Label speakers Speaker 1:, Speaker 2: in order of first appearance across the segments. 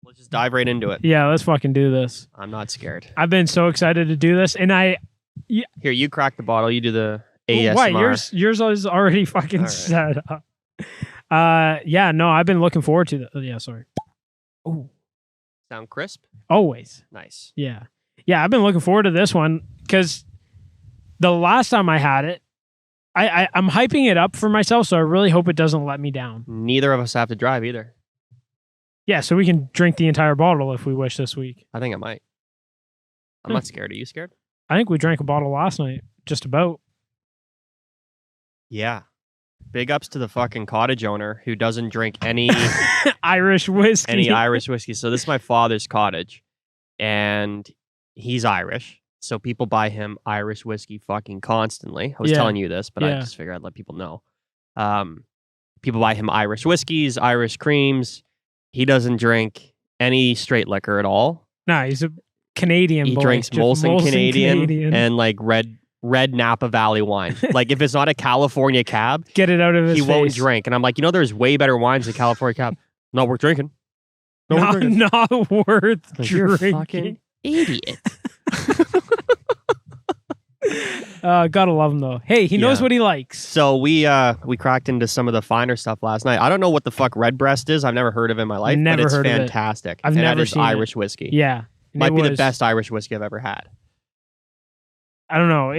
Speaker 1: Let's just dive right into it.
Speaker 2: Yeah, let's fucking do this.
Speaker 1: I'm not scared.
Speaker 2: I've been so excited to do this, and
Speaker 1: Here, you crack the bottle. You do the ASMR.
Speaker 2: Why yours is already fucking set up. Yeah, no, I've been looking forward to that. Yeah, sorry. Oh,
Speaker 1: sound crisp?
Speaker 2: Always.
Speaker 1: Nice.
Speaker 2: Yeah, I've been looking forward to this one because the last time I had it, I'm hyping it up for myself, so I really hope it doesn't let me down.
Speaker 1: Neither of us have to drive either.
Speaker 2: Yeah, so we can drink the entire bottle if we wish this week.
Speaker 1: I think I might. I'm not scared. Are you scared?
Speaker 2: I think we drank a bottle last night, just about.
Speaker 1: Yeah. Big ups to the fucking cottage owner who doesn't drink any
Speaker 2: Irish whiskey.
Speaker 1: Any Irish whiskey. So this is my father's cottage, and he's Irish. So people buy him Irish whiskey fucking constantly. I was telling you this, but I just figured I'd let people know. People buy him Irish whiskeys, Irish creams. He doesn't drink any straight liquor at all.
Speaker 2: No, he's a Canadian
Speaker 1: He
Speaker 2: boy.
Speaker 1: drinks Molson Canadian and like red Napa Valley wine. Like if it's not a California Cab,
Speaker 2: get it out of his
Speaker 1: he
Speaker 2: face.
Speaker 1: won't drink. And I'm like, there's way better wines than California Cab. Not worth drinking.
Speaker 2: Not worth
Speaker 1: like, you're
Speaker 2: drinking.
Speaker 1: a fucking idiot.
Speaker 2: Gotta love him though. Hey, he knows what he likes.
Speaker 1: So we cracked into some of the finer stuff last night. I don't know what the fuck Redbreast is. I've never heard of it in my life.
Speaker 2: Never
Speaker 1: but it's
Speaker 2: heard of it.
Speaker 1: fantastic.
Speaker 2: I've
Speaker 1: and
Speaker 2: never
Speaker 1: that is
Speaker 2: seen
Speaker 1: Irish whiskey.
Speaker 2: Yeah.
Speaker 1: Might be the best Irish whiskey I've ever had.
Speaker 2: I don't know.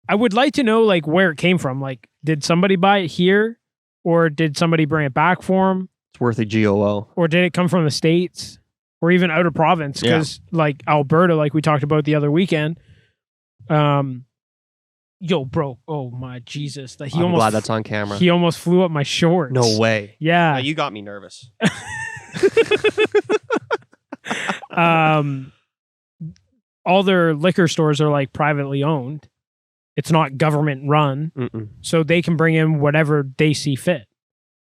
Speaker 2: I would like to know like where it came from. Like, did somebody buy it here, or did somebody bring it back for him?
Speaker 1: It's worth a GOO.
Speaker 2: Or did it come from the States, or even out of province? Because like Alberta, like we talked about the other weekend. Yo, bro. Oh my Jesus!
Speaker 1: I'm glad that's on camera.
Speaker 2: He almost flew up my shorts.
Speaker 1: No way.
Speaker 2: Yeah.
Speaker 1: No, you got me nervous.
Speaker 2: All their liquor stores are like privately owned. It's not government run. So they can bring in whatever they see fit.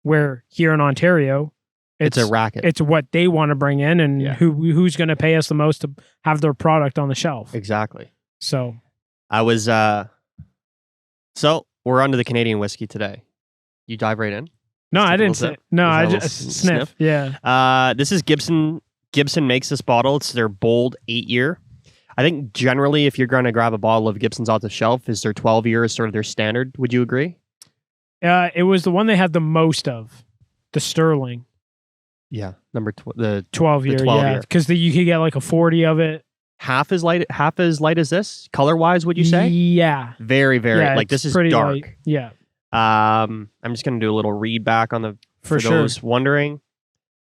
Speaker 2: Where here in Ontario,
Speaker 1: it's a racket.
Speaker 2: It's what they want to bring in, and who's going to pay us the most to have their product on the shelf.
Speaker 1: Exactly.
Speaker 2: So
Speaker 1: I was so we're onto the Canadian whiskey today. You dive right in?
Speaker 2: No, I didn't say. No, I just sniff. Yeah.
Speaker 1: This is Gibson. Gibson makes this bottle. It's their bold 8-year. I think generally, if you're going to grab a bottle of Gibson's off the shelf, is their 12 years sort of their standard? Would you agree?
Speaker 2: It was the one they had the most of, the Sterling.
Speaker 1: Yeah, the
Speaker 2: 12 year. Yeah, because you could get like a 40 of it.
Speaker 1: Half as light as this, color wise. Would you say?
Speaker 2: Yeah.
Speaker 1: Very, very. Like this is dark.
Speaker 2: Light. Yeah.
Speaker 1: I'm just gonna do a little read back on for those wondering.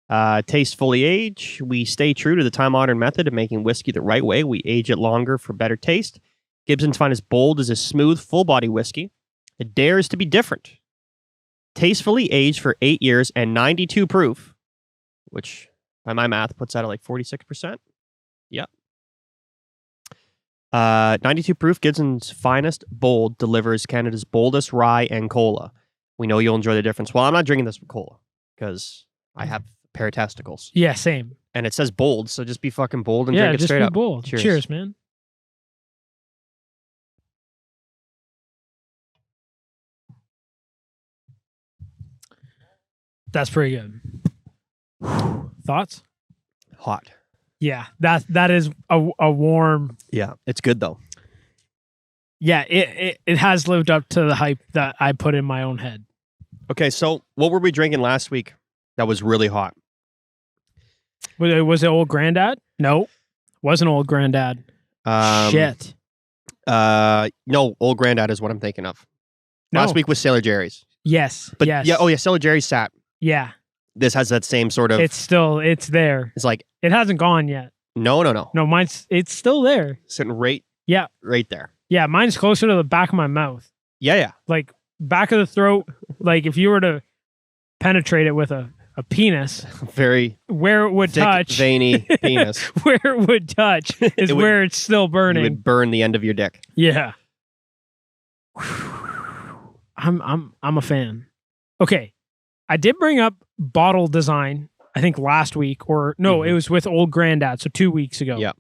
Speaker 1: Tastefully age. We stay true to the time-honored method of making whiskey the right way. We age it longer for better taste. Gibson's finest bold is a smooth, full-body whiskey. It dares to be different. Tastefully aged for 8 years and 92 proof, which by my math puts that at like 46%. Yep. 92 proof, Gibson's finest bold delivers Canada's boldest rye and cola. We know you'll enjoy the difference. Well, I'm not drinking this with cola because I have a pair of testicles.
Speaker 2: Yeah, same.
Speaker 1: And it says bold, so just be fucking bold and drink it straight up.
Speaker 2: Yeah, just be bold. Cheers, man. That's pretty good. Thoughts?
Speaker 1: Hot.
Speaker 2: Yeah, that is a warm.
Speaker 1: Yeah, it's good though.
Speaker 2: Yeah, it has lived up to the hype that I put in my own head.
Speaker 1: Okay, so what were we drinking last week that was really hot?
Speaker 2: Was it Old Grandad? No, wasn't Old Grandad. Shit.
Speaker 1: No, Old Grandad is what I'm thinking of. No. Last week was Sailor Jerry's.
Speaker 2: Yes.
Speaker 1: But
Speaker 2: yes.
Speaker 1: Yeah. Oh yeah, Sailor Jerry's sat.
Speaker 2: Yeah.
Speaker 1: This has that same sort of.
Speaker 2: It's there.
Speaker 1: It's like
Speaker 2: it hasn't gone yet.
Speaker 1: No.
Speaker 2: No, it's still there.
Speaker 1: Sitting right there.
Speaker 2: Yeah, mine's closer to the back of my mouth.
Speaker 1: Yeah.
Speaker 2: Like back of the throat. Like if you were to penetrate it with a penis,
Speaker 1: very
Speaker 2: where it would
Speaker 1: thick,
Speaker 2: touch,
Speaker 1: veiny penis,
Speaker 2: where it would touch is where it's still burning.
Speaker 1: It would burn the end of your dick.
Speaker 2: Yeah. I'm a fan. Okay, I did bring up bottle design. I think last week, or no, it was with Old Grandad, so 2 weeks ago.
Speaker 1: Yeah.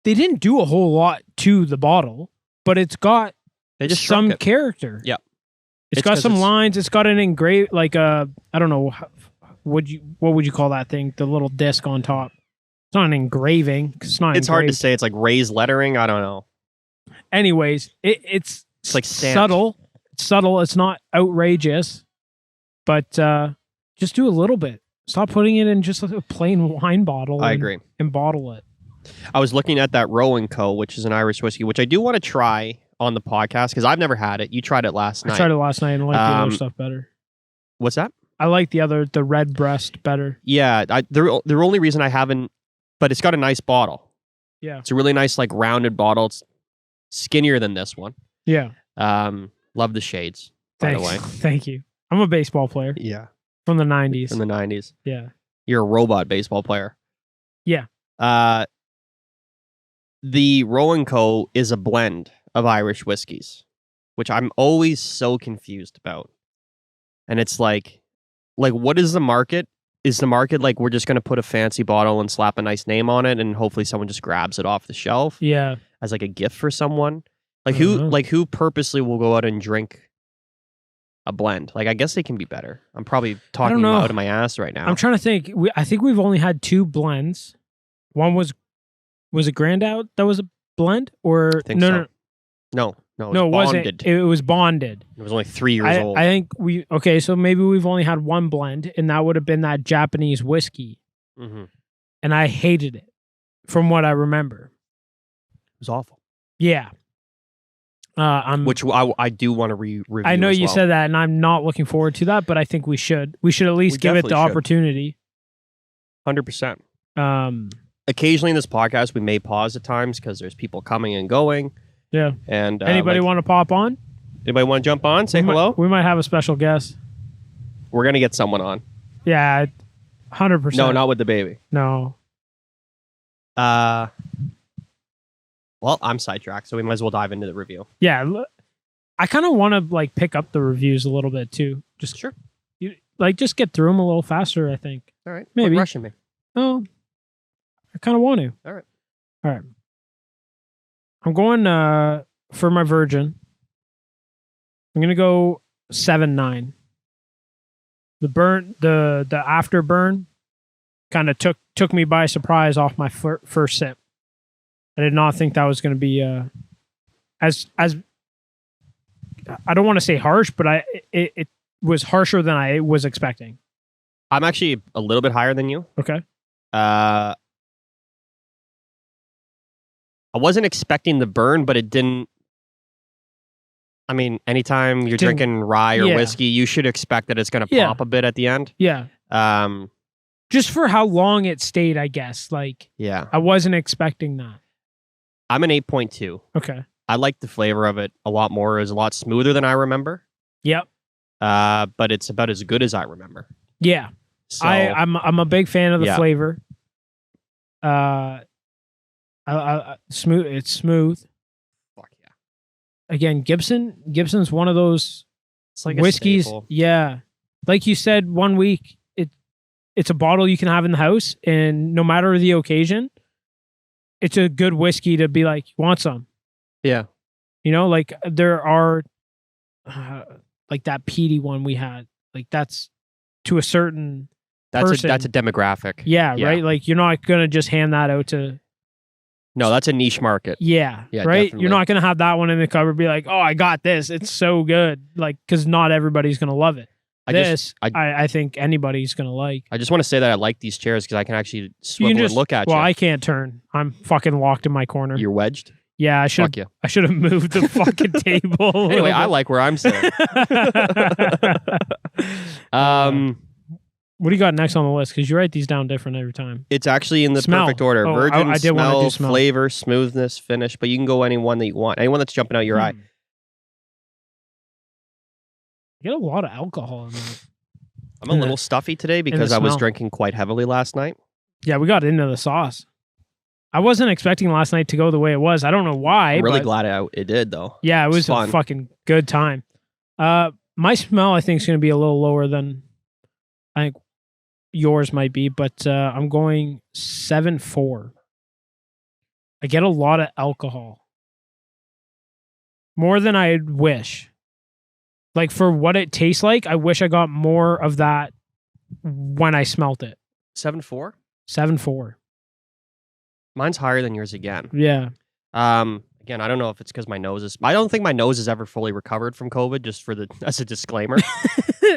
Speaker 2: They didn't do a whole lot to the bottle, but it's got some character.
Speaker 1: Yeah.
Speaker 2: It's got some lines. It's got an engraved, like a, I don't know what would you call that thing? The little disc on top. It's not an engraving. It's not.
Speaker 1: It's hard to say. It's like raised lettering. I don't know.
Speaker 2: Anyways, it's
Speaker 1: like
Speaker 2: subtle. It's subtle. It's not outrageous, but just do a little bit. Stop putting it in just a plain wine bottle.
Speaker 1: I agree.
Speaker 2: And bottle it.
Speaker 1: I was looking at that Rowan Co., which is an Irish whiskey, which I do want to try on the podcast because I've never had it. You tried it last night.
Speaker 2: I tried it last night and I like the other stuff better.
Speaker 1: What's that?
Speaker 2: I like the red breast better.
Speaker 1: Yeah, the only reason I haven't, but it's got a nice bottle.
Speaker 2: Yeah,
Speaker 1: it's a really nice like rounded bottle. It's skinnier than this one.
Speaker 2: Yeah.
Speaker 1: Love the shades. By the way,
Speaker 2: thank you. I'm a baseball player.
Speaker 1: Yeah.
Speaker 2: From the 90s.
Speaker 1: From the 90s.
Speaker 2: Yeah.
Speaker 1: You're a robot baseball player.
Speaker 2: Yeah.
Speaker 1: The Rowan Co. is a blend of Irish whiskeys, which I'm always so confused about. And it's like what is the market? Is the market like we're just going to put a fancy bottle and slap a nice name on it and hopefully someone just grabs it off the shelf?
Speaker 2: Yeah.
Speaker 1: As like a gift for someone? Who purposely will go out and drink a blend? Like, I guess they can be better. I'm probably talking out of my ass right now.
Speaker 2: I'm trying to think. I think we've only had 2 blends. One was it Grand Out that was a blend? Or
Speaker 1: I think so. No, it wasn't.
Speaker 2: It was bonded.
Speaker 1: It was only 3 years old.
Speaker 2: I think so maybe we've only had 1 blend, and that would have been that Japanese whiskey.
Speaker 1: Mm-hmm.
Speaker 2: And I hated it, from what I remember.
Speaker 1: It was awful.
Speaker 2: Yeah.
Speaker 1: Which I do want to review.
Speaker 2: I know you said that, and I'm not looking forward to that, but I think we should. We should at least give it the opportunity.
Speaker 1: 100%. Occasionally in this podcast, we may pause at times because there's people coming and going.
Speaker 2: Yeah.
Speaker 1: And
Speaker 2: anybody want to pop on?
Speaker 1: Anybody want to jump on? Say hello?
Speaker 2: We might have a special guest.
Speaker 1: We're going to get someone on.
Speaker 2: Yeah, 100%.
Speaker 1: No, not with the baby.
Speaker 2: No.
Speaker 1: Well, I'm sidetracked, so we might as well dive into the review.
Speaker 2: Yeah. I kind of want to pick up the reviews a little bit too. Just
Speaker 1: sure.
Speaker 2: Just get through them a little faster, I think.
Speaker 1: All right.
Speaker 2: Maybe.
Speaker 1: Quit rushing me.
Speaker 2: Oh, I kind of want to.
Speaker 1: All right.
Speaker 2: I'm going for my virgin. I'm going to go 7.9. The afterburn kind of took me by surprise off my first sip. I did not think that was going to be as I don't want to say harsh, but it was harsher than I was expecting.
Speaker 1: I'm actually a little bit higher than you.
Speaker 2: Okay.
Speaker 1: I wasn't expecting the burn, but it didn't. I mean, anytime you're drinking rye or whiskey, you should expect that it's going to pop a bit at the end.
Speaker 2: Yeah. Just for how long it stayed, I guess.
Speaker 1: Yeah.
Speaker 2: I wasn't expecting that.
Speaker 1: I'm an 8.2.
Speaker 2: Okay.
Speaker 1: I like the flavor of it a lot more. It was a lot smoother than I remember.
Speaker 2: Yep.
Speaker 1: But it's about as good as I remember.
Speaker 2: Yeah. So, I'm a big fan of the flavor. Smooth. It's smooth.
Speaker 1: Fuck yeah.
Speaker 2: Again, Gibson's one of those whiskeys. Yeah. Like you said, one week, it's a bottle you can have in the house, and no matter the occasion, it's a good whiskey to be like, you want some?
Speaker 1: Yeah.
Speaker 2: There are that peaty one we had. That's to a certain person.
Speaker 1: That's a demographic.
Speaker 2: Yeah, right? You're not going to just hand that out to...
Speaker 1: No, that's a niche market.
Speaker 2: Yeah, right? Definitely. You're not going to have that one in the cupboard be like, oh, I got this. It's so good. Because not everybody's going to love it. I think anybody's going to like.
Speaker 1: I just want to say that I like these chairs because I can actually swivel and look at you.
Speaker 2: Well, I can't turn. I'm fucking locked in my corner.
Speaker 1: You're wedged?
Speaker 2: Yeah, I should have moved the fucking table.
Speaker 1: Anyway, I like where I'm sitting.
Speaker 2: What do you got next on the list? Because you write these down different every time.
Speaker 1: It's actually in the perfect order. Virgin,
Speaker 2: I did want to do
Speaker 1: smell, flavor, smoothness, finish. But you can go any one that you want. Anyone that's jumping out your eye.
Speaker 2: You get a lot of alcohol in that.
Speaker 1: I'm a little stuffy today because I was drinking quite heavily last night.
Speaker 2: Yeah, we got into the sauce. I wasn't expecting last night to go the way it was. I don't know why.
Speaker 1: I'm really glad it did, though.
Speaker 2: Yeah, it was a fucking good time. My smell, I think, is going to be a little lower than I think yours might be, but I'm going 7.4. I get a lot of alcohol. More than I'd wish. For what it tastes like, I wish I got more of that when I smelt it.
Speaker 1: 7.4?
Speaker 2: 7.4.
Speaker 1: Mine's higher than yours again.
Speaker 2: Yeah.
Speaker 1: Again, I don't know if it's because my nose is... I don't think my nose is ever fully recovered from COVID, just as a disclaimer.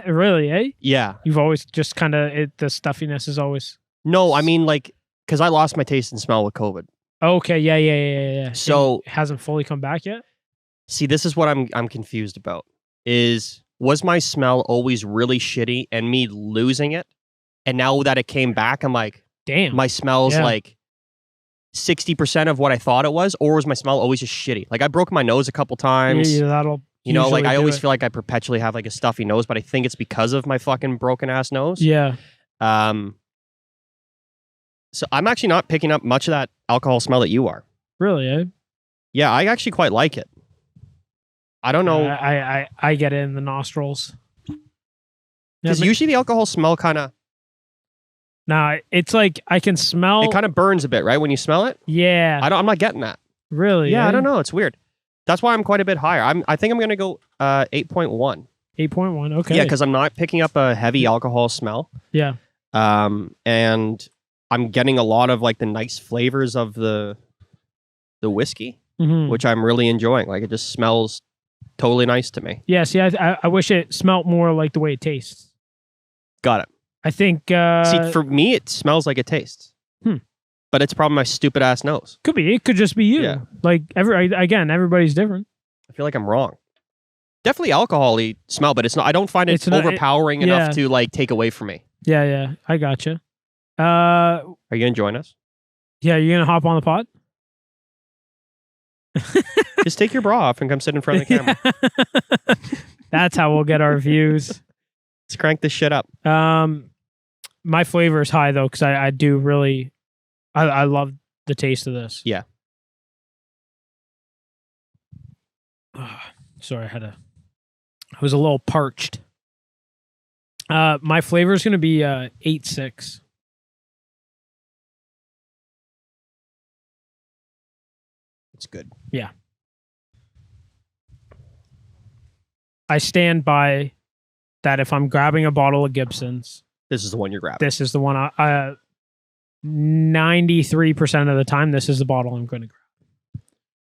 Speaker 2: Really, eh?
Speaker 1: Yeah.
Speaker 2: You've always just kind of... The stuffiness is always...
Speaker 1: No, I mean, like, because I lost my taste and smell with COVID.
Speaker 2: Okay, yeah.
Speaker 1: So...
Speaker 2: It hasn't fully come back yet?
Speaker 1: See, this is what I'm confused about. Was my smell always really shitty and me losing it? And now that it came back, I'm like...
Speaker 2: Damn.
Speaker 1: My smell's like 60% of what I thought it was, or was my smell always just shitty? Like, I broke my nose a couple times.
Speaker 2: Yeah, that'll...
Speaker 1: You know, like, I always feel like I perpetually have, like, a stuffy nose, but I think it's because of my fucking broken-ass nose.
Speaker 2: Yeah.
Speaker 1: So I'm actually not picking up much of that alcohol smell that you are.
Speaker 2: Really, eh?
Speaker 1: Yeah, I actually quite like it. I don't know.
Speaker 2: I get it in the nostrils.
Speaker 1: Because usually the alcohol smell kind of...
Speaker 2: Nah, it's like I can smell...
Speaker 1: It kind of burns a bit, right? When you smell it?
Speaker 2: Yeah.
Speaker 1: I'm not getting that.
Speaker 2: Really?
Speaker 1: Yeah,
Speaker 2: eh?
Speaker 1: I don't know. It's weird. That's why I'm quite a bit higher. I think I'm going to go 8.1.
Speaker 2: 8.1, okay.
Speaker 1: Yeah, because I'm not picking up a heavy alcohol smell.
Speaker 2: Yeah.
Speaker 1: And I'm getting a lot of like the nice flavors of the whiskey, which I'm really enjoying. Like it just smells totally nice to me.
Speaker 2: Yeah, see, I wish it smelled more like the way it tastes.
Speaker 1: Got it.
Speaker 2: I think...
Speaker 1: see, for me, it smells like it tastes. But it's probably my stupid ass nose.
Speaker 2: Could be. It could just be you.
Speaker 1: Yeah.
Speaker 2: Like, again, everybody's different.
Speaker 1: I feel like I'm wrong. Definitely alcohol-y smell, but it's not. I don't find it overpowering enough to like take away from me.
Speaker 2: Yeah. I gotcha.
Speaker 1: Are you gonna join us?
Speaker 2: Yeah, you gonna hop on the pod?
Speaker 1: Just take your bra off and come sit in front of the camera.
Speaker 2: That's how we'll get our views.
Speaker 1: Let's crank this shit up.
Speaker 2: My flavor is high though, because I do really, I love the taste of this.
Speaker 1: Yeah.
Speaker 2: Sorry, I was a little parched. My flavor is going to be 8.6.
Speaker 1: It's good.
Speaker 2: Yeah. I stand by that if I'm grabbing a bottle of Gibson's,
Speaker 1: this is the one you're grabbing.
Speaker 2: This is the one 93% of the time, this is the bottle I'm going to grab.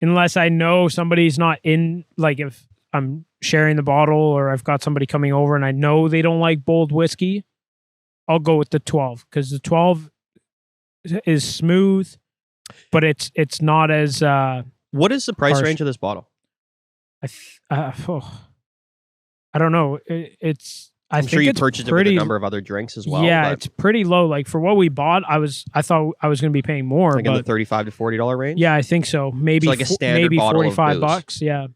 Speaker 2: Unless I know somebody's not in, like if I'm sharing the bottle or I've got somebody coming over and I know they don't like bold whiskey, I'll go with the 12 because the 12 is smooth, but it's not as
Speaker 1: what is the price
Speaker 2: harsh.
Speaker 1: range of this bottle?
Speaker 2: I don't know. I'm
Speaker 1: sure you purchased it with a number of other drinks as well.
Speaker 2: Yeah, it's pretty low. Like for what we bought, I thought I was going to be paying more.
Speaker 1: Like in the $35 to $40 range.
Speaker 2: Yeah, I think so. Maybe
Speaker 1: like a standard bottle
Speaker 2: $45
Speaker 1: of
Speaker 2: bucks. Yeah,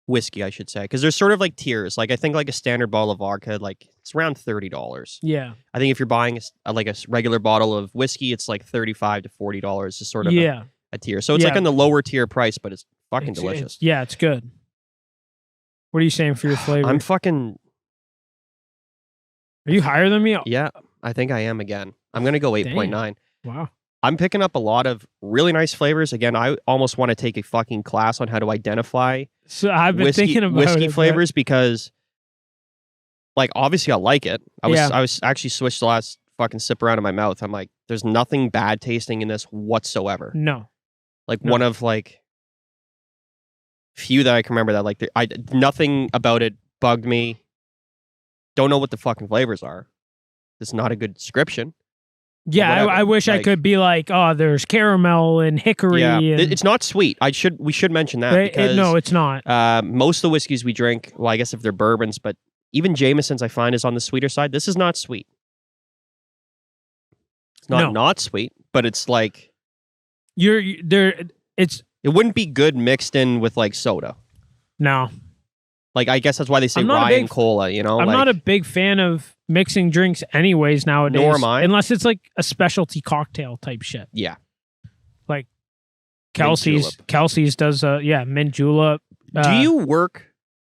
Speaker 1: whiskey, I should say, because there's sort of like tiers. Like I think like a standard bottle of vodka, like it's around $30.
Speaker 2: Yeah,
Speaker 1: I think if you're buying like a regular bottle of whiskey, it's like $35 to $40. Is sort of a tier. So it's like on the lower tier price, but it's fucking delicious.
Speaker 2: It's good. What are you saying for your flavor?
Speaker 1: I'm fucking.
Speaker 2: Are you higher than me?
Speaker 1: Yeah, I think I am again. I'm going to go 8.9.
Speaker 2: Wow.
Speaker 1: I'm picking up a lot of really nice flavors. Again, I almost want to take a fucking class on how to identify
Speaker 2: I've been thinking about
Speaker 1: whiskey flavors because, like, obviously I like it. I was actually switched the last fucking sip around in my mouth. I'm like, there's nothing bad tasting in this whatsoever.
Speaker 2: No.
Speaker 1: Like one of like few that I can remember that like nothing about it bugged me. Don't know what the fucking flavors are. It's not a good description.
Speaker 2: Yeah, I wish I could be like, oh, there's caramel and hickory.
Speaker 1: Yeah,
Speaker 2: and...
Speaker 1: it's not sweet. We should mention that because
Speaker 2: no, it's not.
Speaker 1: Most of the whiskeys we drink, well, I guess if they're bourbons, but even Jameson's I find is on the sweeter side. This is not sweet. It's not sweet, but it's like
Speaker 2: it
Speaker 1: wouldn't be good mixed in with like soda.
Speaker 2: No.
Speaker 1: Like, I guess that's why they say rye and cola, you know?
Speaker 2: I'm not a big fan of mixing drinks anyways nowadays.
Speaker 1: Nor am I.
Speaker 2: Unless it's like a specialty cocktail type shit.
Speaker 1: Yeah.
Speaker 2: Like Kelsey's does, mint julep.
Speaker 1: Do you work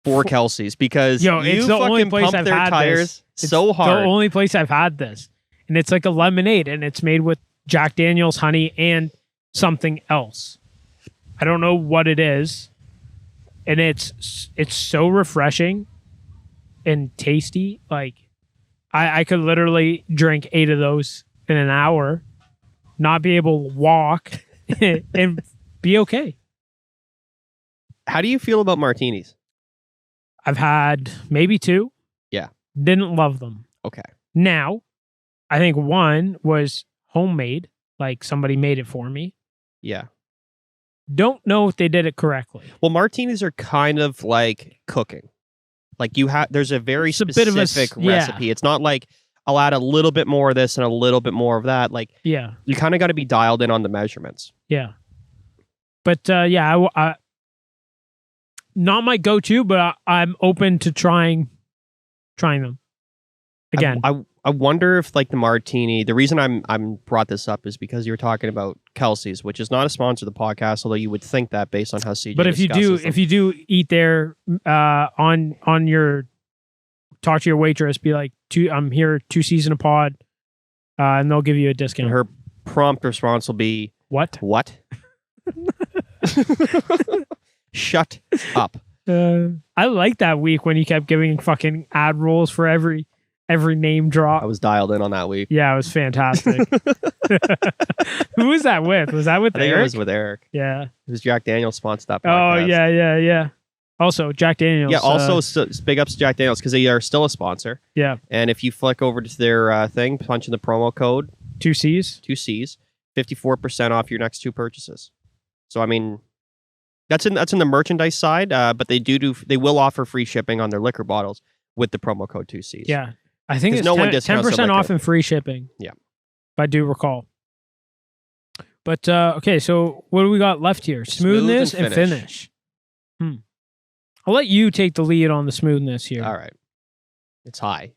Speaker 1: for Kelsey's? Because
Speaker 2: it's the only place
Speaker 1: pump
Speaker 2: I've
Speaker 1: their
Speaker 2: had
Speaker 1: tires
Speaker 2: this.
Speaker 1: so hard.
Speaker 2: The only place I've had this. And it's like a lemonade and it's made with Jack Daniel's honey and something else. I don't know what it is. And it's so refreshing and tasty. Like, I could literally drink 8 of those in an hour, not be able to walk, and be okay.
Speaker 1: How do you feel about martinis?
Speaker 2: I've had maybe 2.
Speaker 1: Yeah.
Speaker 2: Didn't love them.
Speaker 1: Okay.
Speaker 2: Now, I think one was homemade, like somebody made it for me.
Speaker 1: Yeah.
Speaker 2: Don't know if they did it correctly.
Speaker 1: Well, martinis are kind of like cooking. Like there's a very specific recipe. It's not like I'll add a little bit more of this and a little bit more of that. Like,
Speaker 2: yeah,
Speaker 1: you kind of got to be dialed in on the measurements.
Speaker 2: Yeah. But I not my go-to, but I'm open to trying them again.
Speaker 1: I wonder if like the martini. The reason I'm brought this up is because you were talking about Kelsey's, which is not a sponsor of the podcast, although you would think that based on how CJ.
Speaker 2: But if you do eat there, on your talk to your waitress, be like, I'm here 2 season a pod, and they'll give you a discount.
Speaker 1: And her prompt response will be,
Speaker 2: What?
Speaker 1: Shut up.
Speaker 2: I like that week when you kept giving fucking ad rolls for every name drop.
Speaker 1: I was dialed in on that week.
Speaker 2: Yeah, it was fantastic. Who was that with? Was that with
Speaker 1: I think
Speaker 2: Eric?
Speaker 1: it was with Eric.
Speaker 2: Yeah.
Speaker 1: It was Jack Daniels sponsored that
Speaker 2: podcast.
Speaker 1: podcast.
Speaker 2: Oh, yeah. Also, Jack Daniels.
Speaker 1: Yeah, also big ups to Jack Daniels because they are still a sponsor.
Speaker 2: Yeah.
Speaker 1: And if you flick over to their thing, punch in the promo code
Speaker 2: 2Cs,
Speaker 1: 54% off your next 2 purchases. So, I mean, that's in the merchandise side, but they will offer free shipping on their liquor bottles with the promo code 2Cs.
Speaker 2: Yeah. I think it's 10% off and free shipping.
Speaker 1: Yeah.
Speaker 2: If I do recall. But, okay, so what do we got left here? Smoothness and finish. I'll let you take the lead on the smoothness here.
Speaker 1: All right. It's high.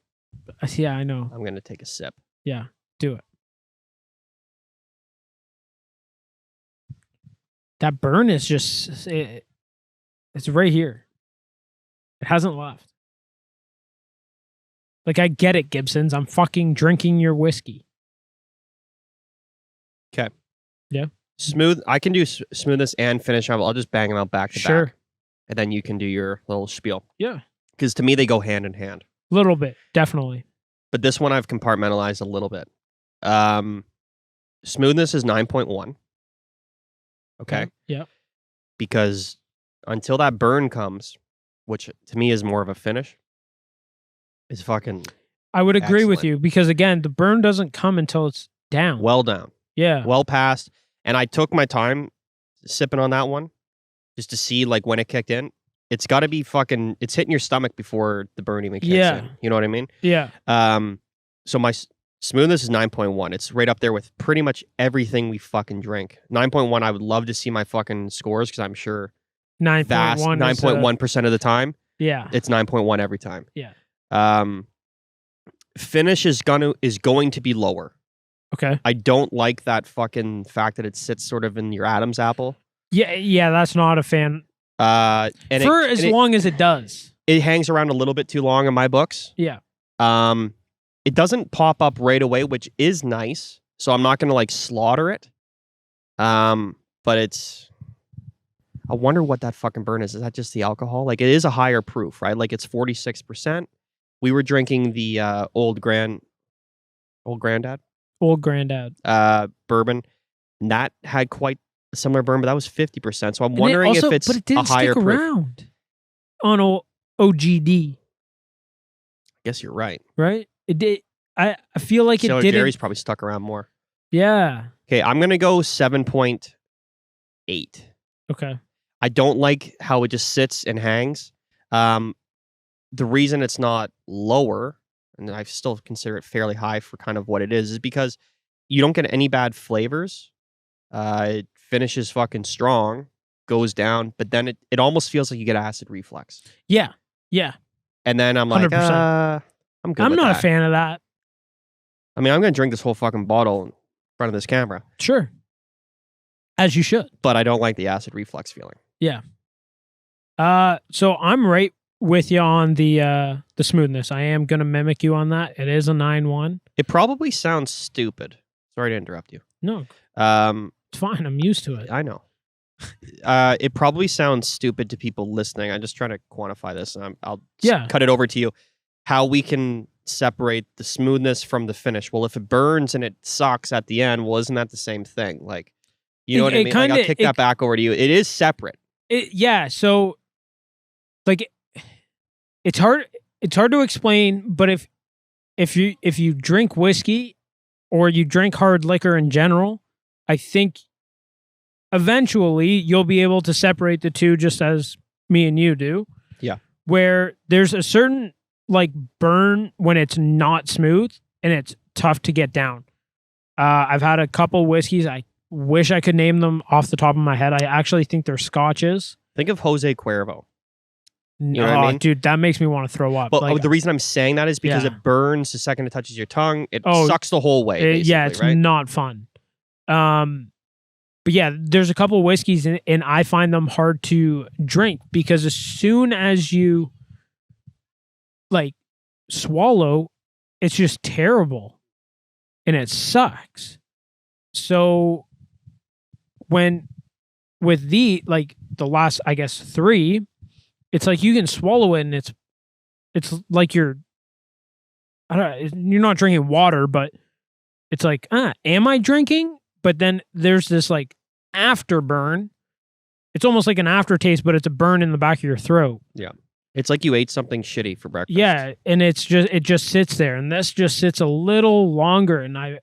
Speaker 2: Yeah, I know.
Speaker 1: I'm going to take a sip.
Speaker 2: Yeah, do it. That burn is just, it's right here. It hasn't left. Like, I get it, Gibsons. I'm fucking drinking your whiskey.
Speaker 1: Okay.
Speaker 2: Yeah.
Speaker 1: Smooth. I can do smoothness and finish. I'll just bang them out back to back. And then you can do your little spiel.
Speaker 2: Yeah.
Speaker 1: Because to me, they go hand in hand.
Speaker 2: A little bit, definitely.
Speaker 1: But this one I've compartmentalized a little bit. Smoothness is 9.1. Okay.
Speaker 2: Yeah.
Speaker 1: Because until that burn comes, which to me is more of a finish, is fucking.
Speaker 2: I would agree with you because again, the burn doesn't come until it's down.
Speaker 1: Well down.
Speaker 2: Yeah.
Speaker 1: Well past. And I took my time sipping on that one just to see like when it kicked in. It's got to be fucking. It's hitting your stomach before the burn even kicks in. You know what I mean?
Speaker 2: Yeah.
Speaker 1: So my smoothness is 9.1. It's right up there with pretty much everything we fucking drink. 9.1. I would love to see my fucking scores because I'm sure 9.1% of the time.
Speaker 2: Yeah.
Speaker 1: It's 9.1 every time.
Speaker 2: Yeah.
Speaker 1: Finish is going to be lower.
Speaker 2: Okay.
Speaker 1: I don't like that fucking fact that it sits sort of in your Adam's apple.
Speaker 2: Yeah, that's not a fan.
Speaker 1: And
Speaker 2: for as long as it does.
Speaker 1: It hangs around a little bit too long in my books.
Speaker 2: Yeah.
Speaker 1: It doesn't pop up right away, which is nice. So I'm not going to like slaughter it. But it's. I wonder what that fucking burn is. Is that just the alcohol? Like it is a higher proof, right? Like it's 46%. We were drinking the old granddad bourbon, and that had quite a similar burn, but that was 50%. So I'm wondering if it's
Speaker 2: but it didn't
Speaker 1: a higher
Speaker 2: stick
Speaker 1: proof.
Speaker 2: Around on OGD.
Speaker 1: I guess you're right.
Speaker 2: Right? It did. I feel like it didn't.
Speaker 1: Jerry's probably stuck around more.
Speaker 2: Yeah.
Speaker 1: Okay, I'm gonna go 7.8.
Speaker 2: Okay.
Speaker 1: I don't like how it just sits and hangs. The reason it's not lower, and I still consider it fairly high for kind of what it is because you don't get any bad flavors. It finishes fucking strong, goes down, but then it almost feels like you get acid reflux.
Speaker 2: Yeah. Yeah.
Speaker 1: And then I'm like,
Speaker 2: 100%.
Speaker 1: I'm good.
Speaker 2: I'm not a fan of that.
Speaker 1: I mean, I'm going to drink this whole fucking bottle in front of this camera.
Speaker 2: Sure. As you should.
Speaker 1: But I don't like the acid reflux feeling.
Speaker 2: Yeah. So I'm right with you on the smoothness. I am going to mimic you on that. It is a 9.1.
Speaker 1: It probably sounds stupid. Sorry to interrupt you.
Speaker 2: No. It's fine. I'm used to it.
Speaker 1: I know. It probably sounds stupid to people listening. I'm just trying to quantify this, and I'll cut it over to you. How we can separate the smoothness from the finish. Well, if it burns and it sucks at the end, well, isn't that the same thing? Like, you know what I mean? Like, I'll kick that back over to you. It is separate.
Speaker 2: Yeah. So, like, it's hard to explain. But if you drink whiskey or you drink hard liquor in general, I think eventually you'll be able to separate the two, just as me and you do.
Speaker 1: Yeah.
Speaker 2: Where there's a certain like burn when it's not smooth and it's tough to get down. I've had a couple whiskeys. I wish I could name them off the top of my head. I actually think they're scotches.
Speaker 1: Think of Jose Cuervo.
Speaker 2: You know what I mean? Dude, that makes me want to throw up.
Speaker 1: But like, the reason I'm saying that is because it burns the second it touches your tongue. It sucks the whole way.
Speaker 2: It's not fun. But yeah, there's a couple whiskeys and I find them hard to drink because as soon as you like swallow, it's just terrible and it sucks. So with the last, I guess, 3, it's like you can swallow it and it's like you're not drinking water, but it's like, am I drinking? But then there's this like afterburn. It's almost like an aftertaste, but it's a burn in the back of your throat.
Speaker 1: Yeah. It's like you ate something shitty for breakfast.
Speaker 2: Yeah, and it just sits there, and this just sits a little longer, and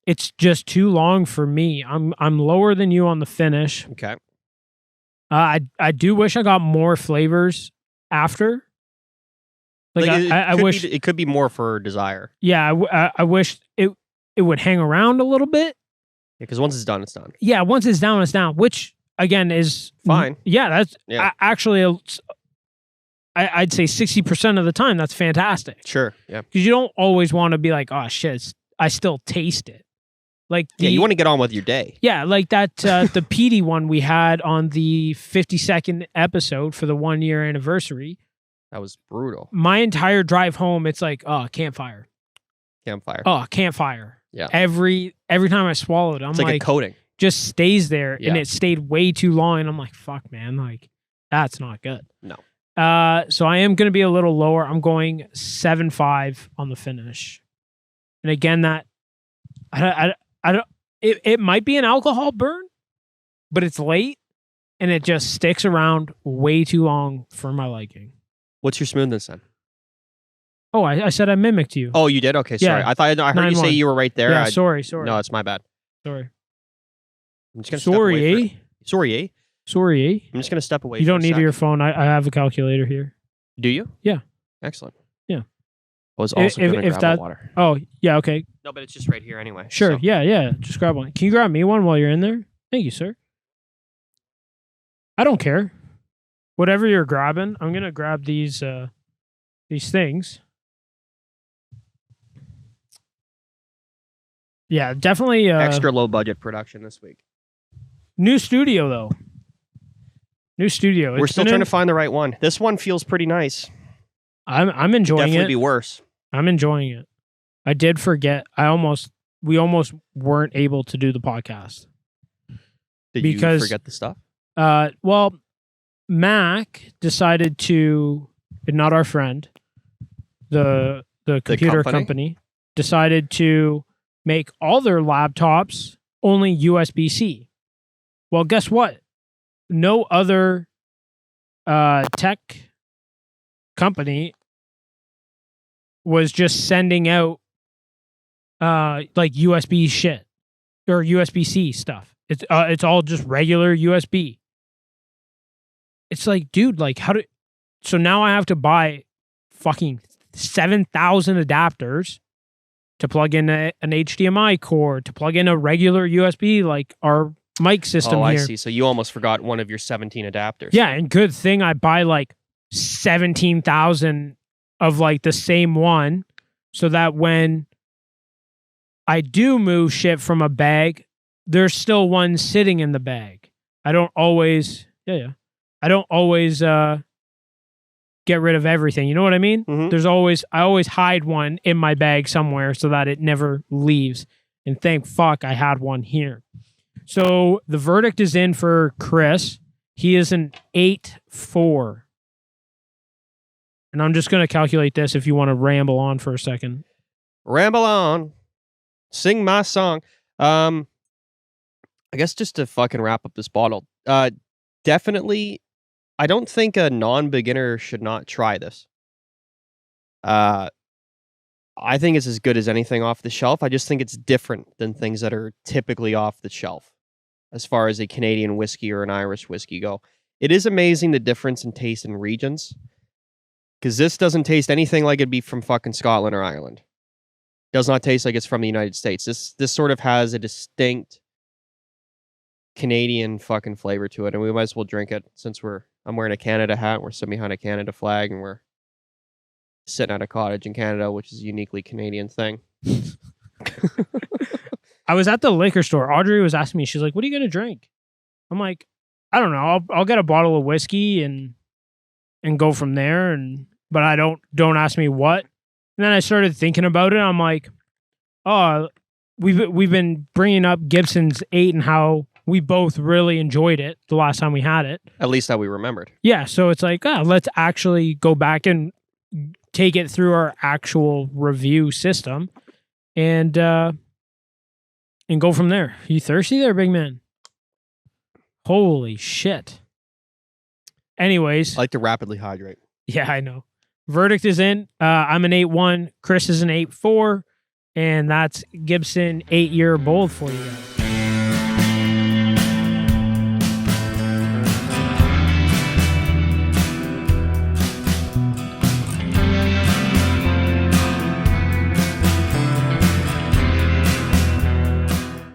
Speaker 2: it's just too long for me. I'm lower than you on the finish.
Speaker 1: Okay.
Speaker 2: I do wish I got more flavors after. Like I wish
Speaker 1: it could be more for desire.
Speaker 2: Yeah, I wish it would hang around a little bit.
Speaker 1: Yeah, because once it's done, it's done.
Speaker 2: Yeah, once it's down, it's down. Which again is
Speaker 1: fine.
Speaker 2: Yeah, that's actually I'd say 60% of the time that's fantastic.
Speaker 1: Sure. Yeah.
Speaker 2: Because you don't always want to be like, oh shit, I still taste it. Like
Speaker 1: you want to get on with your day.
Speaker 2: Yeah, like that the Petey one we had on the 52nd episode for the 1-year anniversary.
Speaker 1: That was brutal.
Speaker 2: My entire drive home, it's like, oh, campfire. Oh, campfire.
Speaker 1: Yeah.
Speaker 2: Every time I swallowed, it's like
Speaker 1: a coating.
Speaker 2: Just stays there, and it stayed way too long. And I'm like, fuck, man, like that's not good.
Speaker 1: No.
Speaker 2: So I am going to be a little lower. I'm going 7.5 on the finish. And again, that I don't. It might be an alcohol burn, but it's late, and it just sticks around way too long for my liking.
Speaker 1: What's your smoothness then?
Speaker 2: Oh, I said I mimicked you.
Speaker 1: Oh, you did? Okay, sorry.
Speaker 2: Yeah.
Speaker 1: I heard you say you were right there.
Speaker 2: Yeah, sorry.
Speaker 1: No, it's my bad.
Speaker 2: Sorry.
Speaker 1: I'm just gonna step away. Sorry, I'm just gonna step away.
Speaker 2: You don't need your phone. I have a calculator here.
Speaker 1: Do you?
Speaker 2: Yeah.
Speaker 1: Excellent.
Speaker 2: Yeah.
Speaker 1: I was also gonna grab water.
Speaker 2: Oh, yeah, okay.
Speaker 1: No, but it's just right here anyway.
Speaker 2: Sure.
Speaker 1: So.
Speaker 2: Yeah. Just grab one. Can you grab me one while you're in there? Thank you, sir. I don't care. Whatever you're grabbing, I'm gonna grab these things. Yeah, definitely
Speaker 1: extra low budget production this week.
Speaker 2: New studio though. We're
Speaker 1: still trying to find the right one. This one feels pretty nice.
Speaker 2: I'm enjoying it.
Speaker 1: Definitely be worse.
Speaker 2: I'm enjoying it. I did forget. We almost weren't able to do the podcast.
Speaker 1: Did you forget the stuff?
Speaker 2: Well, Mac decided to, not our friend, the computer company decided to make all their laptops only USB-C. Well, guess what? No other tech company was just sending out like USB shit or USB-C stuff. It's all just regular USB. It's like, dude, like so now I have to buy fucking 7,000 adapters to plug in an HDMI cord, to plug in a regular USB, like our mic system here.
Speaker 1: I see. So you almost forgot one of your 17 adapters.
Speaker 2: Yeah, and good thing I buy like 17,000 of like the same one, so that when I do move shit from a bag, there's still one sitting in the bag. I don't always get rid of everything. You know what I mean?
Speaker 1: Mm-hmm.
Speaker 2: I always hide one in my bag somewhere so that it never leaves. And thank fuck I had one here. So the verdict is in for Chris. He is an 8.4. And I'm just going to calculate this if you want to ramble on for a second.
Speaker 1: Ramble on. Sing my song. I guess just to fucking wrap up this bottle. Definitely, I don't think a non-beginner should not try this. I think it's as good as anything off the shelf. I just think it's different than things that are typically off the shelf as far as a Canadian whiskey or an Irish whiskey go. It is amazing the difference in taste in regions, because this doesn't taste anything like it'd be from fucking Scotland or Ireland. Does not taste like it's from the United States. This sort of has a distinct Canadian fucking flavor to it, and we might as well drink it since I'm wearing a Canada hat. We're sitting behind a Canada flag, and we're sitting at a cottage in Canada, which is a uniquely Canadian thing.
Speaker 2: I was at the liquor store. Audrey was asking me, she's like, what are you going to drink? I'm like, I don't know. I'll get a bottle of whiskey and go from there. But I don't ask me what. And then I started thinking about it. I'm like, oh, we've been bringing up Gibson's 8 and how we both really enjoyed it the last time we had it.
Speaker 1: At least that we remembered.
Speaker 2: Yeah. So it's like, let's actually go back and take it through our actual review system and go from there. You thirsty there, big man? Holy shit. Anyways.
Speaker 1: I like to rapidly hydrate.
Speaker 2: Yeah, I know. Verdict is in. I'm an 8-1. Chris is an 8-4. And that's Gibson 8-year bold for you guys.